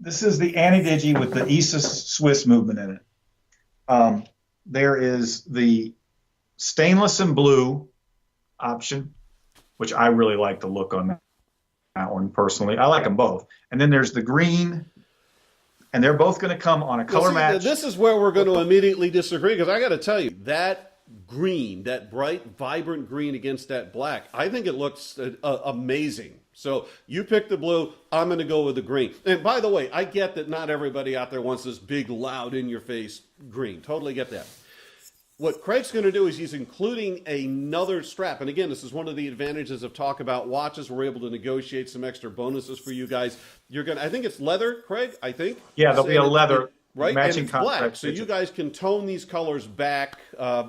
This is the Ana-Digi with the ESA Swiss movement in it. There is the stainless and blue option, which I really like the look on that one personally. I like them both. And then there's the green, and they're both going to come on a color match. This is where we're going to immediately disagree, because I got to tell you, that green, that bright, vibrant green against that black, I think it looks amazing. So you pick the blue, I'm going to go with the green. And by the way, I get that not everybody out there wants this big, loud, in-your-face green. Totally get that. What Craig's going to do is he's including another strap. And again, this is one of the advantages of Talk About Watches. We're able to negotiate some extra bonuses for you guys. You're going to, I think it's leather, Craig, I think? Yeah, there'll be a leather. Right, matching, and it's black, so you guys can tone these colors back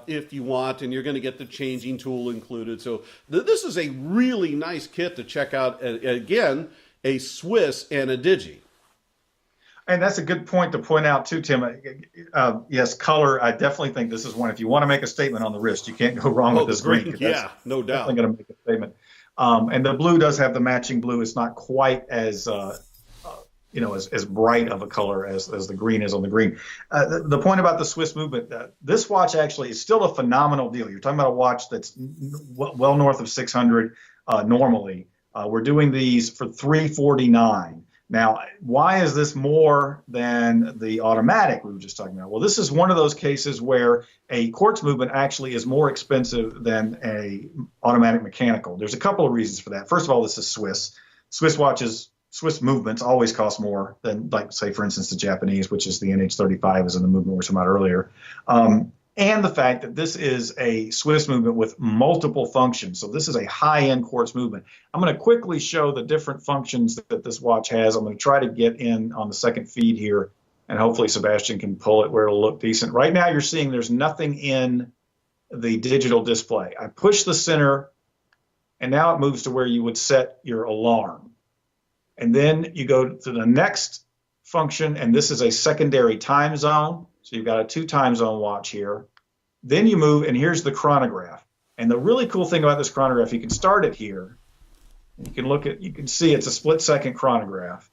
if you want, and you're going to get the changing tool included. So this is a really nice kit to check out. Again, a Swiss Ana-Digi. And that's a good point to point out too, Tim. Yes, color. I definitely think this is one. If you want to make a statement on the wrist, you can't go wrong with this green. Yeah, no doubt. Definitely going to make a statement. And the blue does have the matching blue. It's not quite as as bright of a color as the green is on the green. The point about the Swiss movement, this watch actually is still a phenomenal deal. You're talking about a watch that's well north of 600 normally. We're doing these for $349. Now, why is this more than the automatic we were just talking about? Well, this is one of those cases where a quartz movement actually is more expensive than a automatic mechanical. There's a couple of reasons for that. First of all, this is Swiss. Swiss watches, Swiss movements always cost more than, like, say, for instance, the Japanese, which is the NH35 is in the movement we were talking about earlier. And the fact that this is a Swiss movement with multiple functions. So this is a high-end quartz movement. I'm going to quickly show the different functions that this watch has. I'm going to try to get in on the second feed here, and hopefully Sebastian can pull it where it'll look decent. Right now you're seeing there's nothing in the digital display. I push the center, and now it moves to where you would set your alarm. And then you go to the next function, and this is a secondary time zone. So you've got a 2 time zone watch here. Then you move, and here's the chronograph. And the really cool thing about this chronograph, you can start it here. You can see it's a split-second chronograph.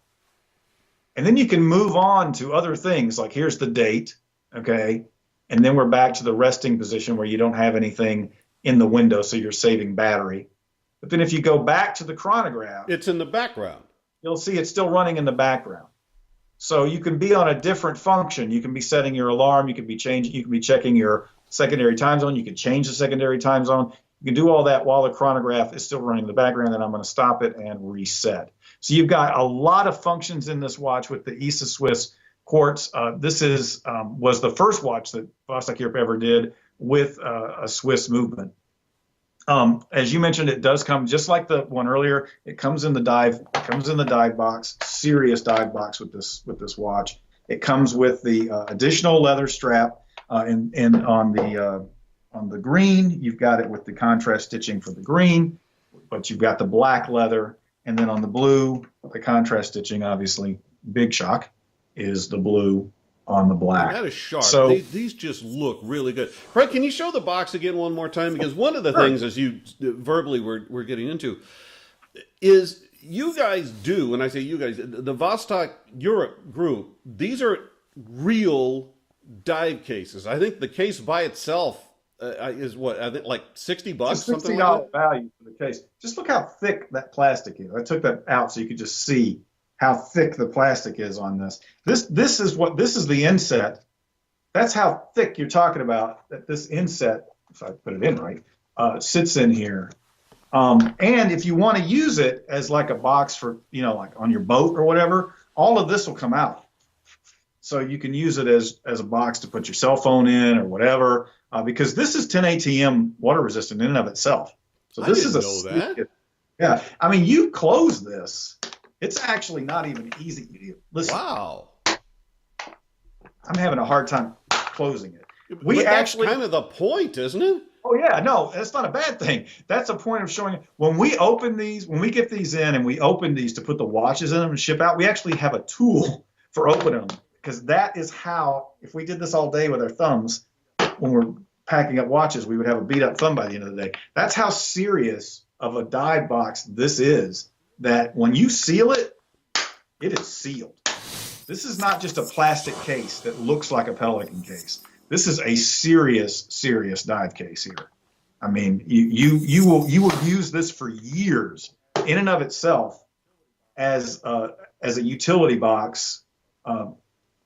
And then you can move on to other things, like here's the date, okay? And then we're back to the resting position where you don't have anything in the window, so you're saving battery. But then if you go back to the chronograph, it's in the background. You'll see it's still running in the background. So you can be on a different function. You can be setting your alarm. You can be checking your secondary time zone. You can change the secondary time zone. You can do all that while the chronograph is still running in the background. And I'm going to stop it and reset. So you've got a lot of functions in this watch with the ESA Swiss quartz. This was the first watch that Vostok-Europe ever did with a Swiss movement. As you mentioned, it does come just like the one earlier. It comes in the dive. It comes in the dive box. Serious dive box with this watch. It comes with the additional leather strap, and on the green, you've got it with the contrast stitching for the green, but you've got the black leather, and then on the blue, the contrast stitching. Obviously, big shock is the blue on the black. That is sharp. So these just look really good. Craig, can you show the box again one more time? Because one of the things, as you verbally we're getting into, is you guys do, when I say you guys, the Vostok-Europe group, these are real dive cases. I think the case by itself is what, I think like $60, something like that? Value for the case. Just look how thick that plastic is. I took that out so you could just see how thick the plastic is on this. This is the inset. That's how thick you're talking about, that this inset, if I put it in right, sits in here. And if you want to use it as like a box for, like on your boat or whatever, all of this will come out. So you can use it as a box to put your cell phone in or whatever, because this is 10 ATM water resistant in and of itself. So this I didn't know that. Yeah, I mean, you close this. It's actually not even easy to do. Listen, wow. I'm having a hard time closing it. But that's kind of the point, isn't it? Oh, yeah. No, that's not a bad thing. That's a point of showing when we get these in and we open these to put the watches in them and ship out, we actually have a tool for opening them, because that is how, if we did this all day with our thumbs, when we're packing up watches, we would have a beat up thumb by the end of the day. That's how serious of a dive box this is, that when you seal it, it is sealed. This is not just a plastic case that looks like a Pelican case. This is a serious dive case here. I mean, you will use this for years in and of itself as a utility box,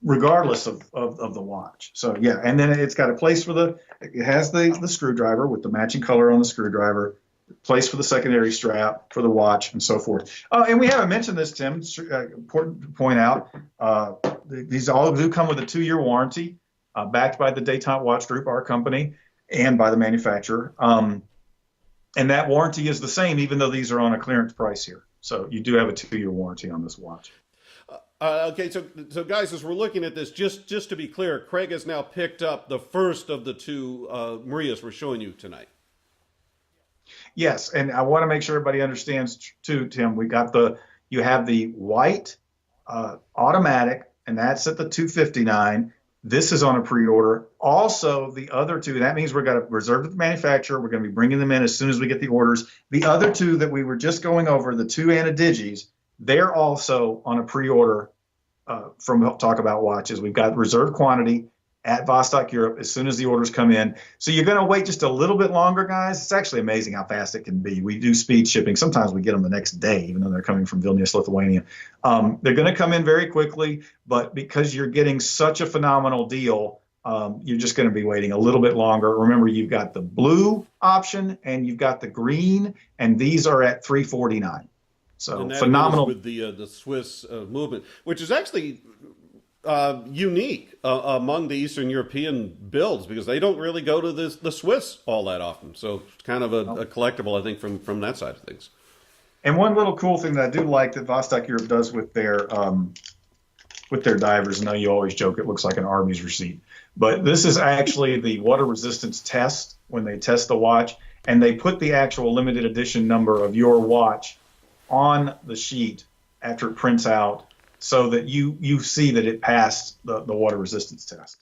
regardless of the watch. So yeah, and then it's got a place for it has the screwdriver with the matching color on the screwdriver, place for the secondary strap for the watch, and so forth. And we haven't mentioned this, Tim. It's important to point out. These all do come with a 2-year warranty, backed by the Detente Watch Group, our company, and by the manufacturer. And that warranty is the same, even though these are on a clearance price here. So you do have a 2-year warranty on this watch. Okay, so guys, as we're looking at this, just to be clear, Craig has now picked up the first of the 2 Mriyas we're showing you tonight. Yes, and I want to make sure everybody understands too, Tim. You have the white automatic, and that's at the $259. This is on a pre-order. Also, the other 2, that means we're going to reserve with the manufacturer. We're going to be bringing them in as soon as we get the orders. The other 2 that we were just going over, the 2 Ana-Digis, they're also on a pre-order from Talk About Watches. We've got reserved quantity at Vostok-Europe as soon as the orders come in. So you're going to wait just a little bit longer, guys. It's actually amazing how fast it can be. We do speed shipping. Sometimes we get them the next day, even though they're coming from Vilnius, Lithuania. They're going to come in very quickly, but because you're getting such a phenomenal deal, you're just going to be waiting a little bit longer. Remember, you've got the blue option and you've got the green, and these are at $349. So phenomenal with the Swiss movement, which is actually unique among the Eastern European builds, because they don't really go to the Swiss all that often. So it's kind of a collectible, I think, from that side of things. And one little cool thing that I do like that Vostok-Europe does with their divers, I know you always joke it looks like an Arby's receipt, but this is actually the water resistance test when they test the watch, and they put the actual limited edition number of your watch on the sheet after it prints out, so that you see that it passed the water resistance test.